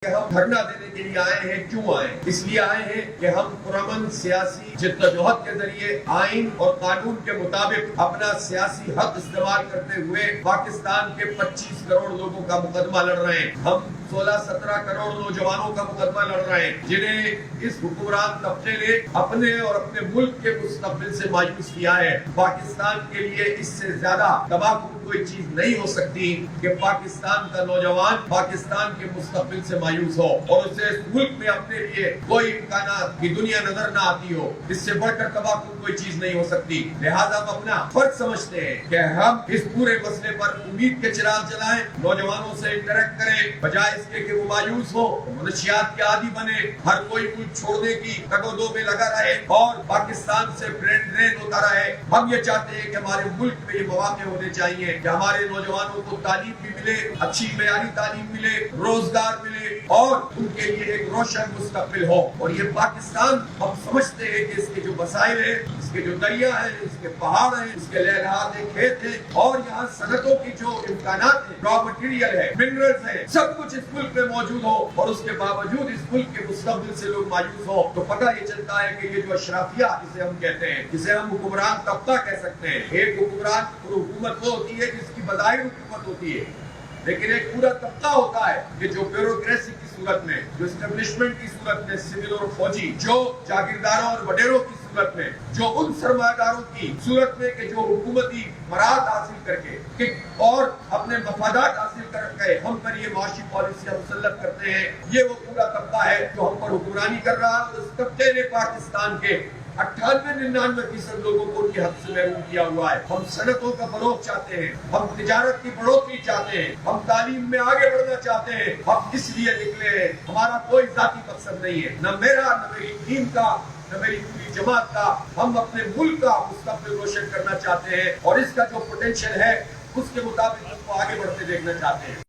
ہم دھرنا دینے کے لیے آئے ہیں. کیوں آئے؟ اس لیے آئے ہیں کہ ہم پرامن سیاسی جدوجہد کے ذریعے آئین اور قانون کے مطابق اپنا سیاسی حق استعمال کرتے ہوئے پاکستان کے 25 کروڑ لوگوں کا مقدمہ لڑ رہے ہیں. ہم 16-17 کروڑ نوجوانوں کا مقدمہ لڑ رہے ہیں جنہیں اس حکمران طبقے نے اپنے اور اپنے ملک کے مستقبل سے مایوس کیا ہے. پاکستان کے لیے اس سے زیادہ تباہ کوئی چیز نہیں ہو سکتی کہ پاکستان کا نوجوان پاکستان کے مستقبل سے مایوس ہو اور اسے اس ملک میں اپنے لیے کوئی امکانات کی دنیا نظر نہ آتی ہو. اس سے بڑھ کر تباہ کوئی چیز نہیں ہو سکتی. لہٰذا ہم اپنا فرض سمجھتے ہیں کہ ہم اس پورے مسئلے پر امید کے چراغ جلائیں, نوجوانوں سے انٹریکٹ کریں, بجائے اس کے کہ وہ مایوس ہو, منشیات کے عادی بنے, ہر کوئی ملک چھوڑنے کی تگ و دو میں لگا رہے اور پاکستان سے برین ڈرین ہوتا رہے. ہم یہ چاہتے ہیں کہ ہمارے ملک میں یہ مواقع ہونے چاہیے کہ ہمارے نوجوانوں کو تعلیم بھی ملے, اچھی معیاری تعلیم ملے, روزگار ملے اور ان کے لیے ایک روشن مستقبل ہو. اور یہ پاکستان ہم سمجھتے ہیں کہ اس کے جو وسائل ہیں, اس کے جو دریا ہیں, اس کے پہاڑ ہیں, اس کے لہلہاتے کھیت ہیں اور یہاں صنعتوں کی جو امکانات ہیں, را مٹیریل ہے, منرلز ہیں, سب کچھ اس ملک میں موجود ہو اور اس کے باوجود اس ملک کے مستقبل سے لوگ مایوس ہو تو پتہ یہ چلتا ہے کہ یہ جو اشرافیہ جسے ہم کہتے ہیں, جسے ہم حکمران طبقہ کہہ سکتے ہیں, ایک حکمران حکومت وہ ہوتی ہے جس کی بظاہر حکومت ہوتی ہے, لیکن ایک پورا طبقہ ہوتا ہے کہ جو بیوروکریسی کی صورت میں, جو اسٹیبلشمنٹ کی صورت میں, سول اور فوجی, جو جاگیرداروں اور وڈیروں کی صورت میں, جو ان سرمایہ داروں کی صورت میں کہ جو حکومتی مراد حاصل کر کے اور اپنے مفادات حاصل کر کے ہم پر یہ معاشی پالیسیاں مسلط کرتے ہیں, یہ وہ پورا طبقہ ہے جو ہم پر حکمرانی کر رہا ہے. اس طبقے نے پاکستان کے 98-99% لوگوں کو ان کی حد سے محروم کیا ہوا ہے. ہم صنعتوں کا فروغ چاہتے ہیں, ہم تجارت کی بڑھوتری چاہتے ہیں, ہم تعلیم میں آگے بڑھنا چاہتے ہیں. ہم اس لیے نکلے ہیں, ہمارا کوئی ذاتی مقصد نہیں ہے, نہ میرا, نہ میری ٹیم کا, نہ میری پوری جماعت کا. ہم اپنے ملک کا مستقبل روشن کرنا چاہتے ہیں اور اس کا جو پوٹینشیل ہے اس کے مطابق اس کو آگے بڑھتے دیکھنا چاہتے ہیں.